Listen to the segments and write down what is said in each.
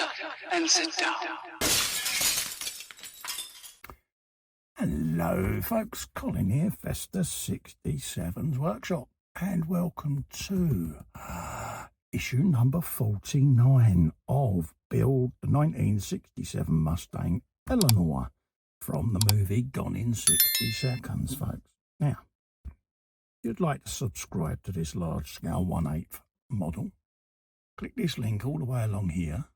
up and sit down. Hello folks, Colin here, Festus 67's Workshop, and welcome to issue number 49 of Build, the 1967 Mustang Eleanor from the movie Gone in 60 Seconds, folks. Now, if you'd like to subscribe to this large scale 1/8 model, click this link all the way along here.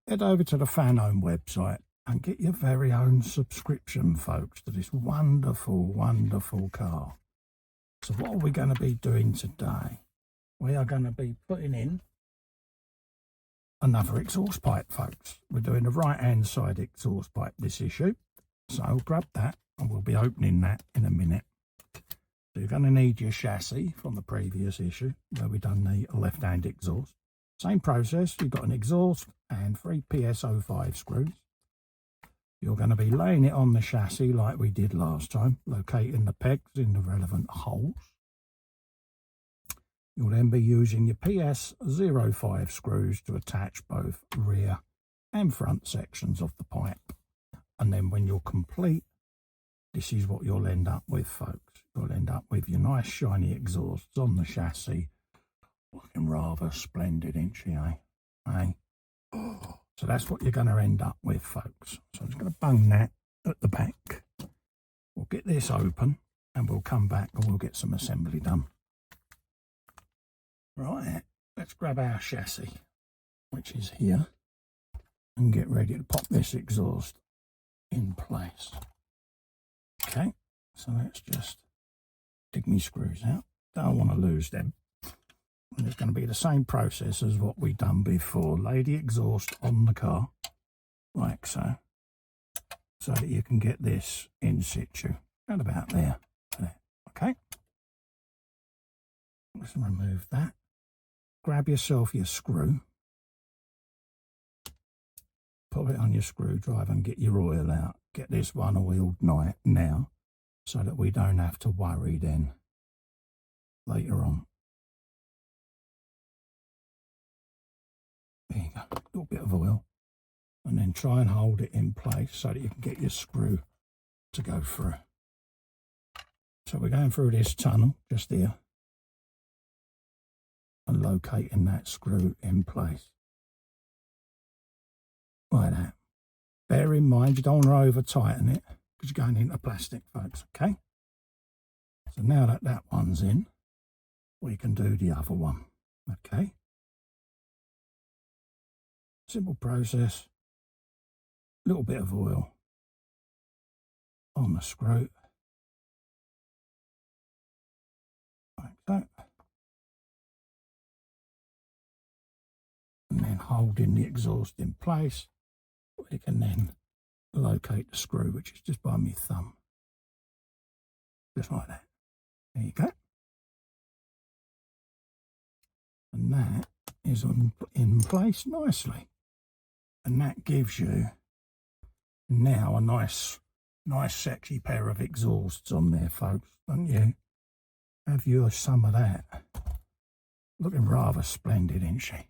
Head over to the Fanhome website and get your very own subscription, folks, to this wonderful, wonderful car. So what are we going to be doing today? We are going to be putting in another exhaust pipe, folks. We're doing the right-hand side exhaust pipe this issue. So grab that and we'll be opening that in a minute. So you're going to need your chassis from the previous issue where we done the left-hand exhaust. Same process, you've got an exhaust and 3 PS05 screws. You're going to be laying it on the chassis like we did last time, locating the pegs in the relevant holes. You'll then be using your PS05 screws to attach both rear and front sections of the pipe. And then when you're complete, this is what you'll end up with, folks. You'll end up with your nice shiny exhausts on the chassis. Looking rather splendid, ain't she, eh? So that's what you're going to end up with, folks. So I'm just going to bung that at the back. We'll get this open and we'll come back and we'll get some assembly done. Right, let's grab our chassis, which is here, and get ready to pop this exhaust in place. Okay, so let's just dig me screws out. Don't want to lose them. And it's going to be the same process as what we've done before. Lay the exhaust on the car, like so, so that you can get this in situ. Right about there. Okay. Let's remove that. Grab yourself your screw. Put it on your screwdriver and get your oil out. Get this one oiled now, so that we don't have to worry then later on. There you go, a little bit of oil, and then try and hold it in place so that you can get your screw to go through. So we're going through this tunnel just here and locating that screw in place like that. Bear in mind you don't want to over tighten it because you're going into plastic, folks. Okay, so now that that one's in, we can do the other one. Okay, simple process. Little bit of oil on the screw like that, and then holding the exhaust in place, we can then locate the screw, which is just by my thumb, just like that. There you go, and that is in place nicely. And that gives you now a nice sexy pair of exhausts on there, folks, don't you? Have you some of that? Looking rather splendid, isn't she?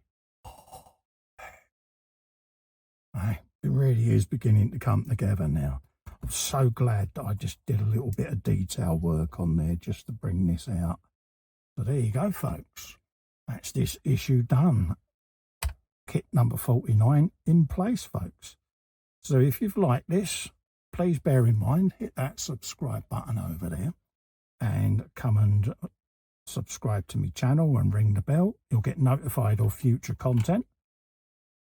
It really is beginning to come together now. I'm so glad that I just did a little bit of detail work on there just to bring this out. So there you go, folks. That's this issue done. Kit number 49 in place, folks. So if you've liked this, please bear in mind, hit that subscribe button over there and come and subscribe to my channel and ring the bell. You'll get notified of future content.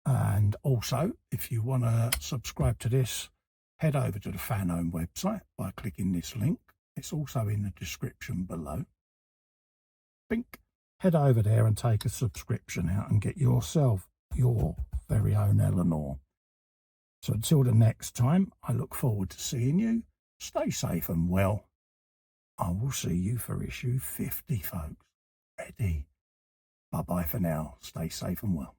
And also, if you want to subscribe to this, head over to the Fanhome website by clicking this link. It's also in the description below. Bink. Head over there and take a subscription out and get yourself your very own Eleanor. So until the next time, I look forward to seeing you. Stay safe and well. I will see you for issue 50, folks. Ready? Bye-bye for now. Stay safe and well.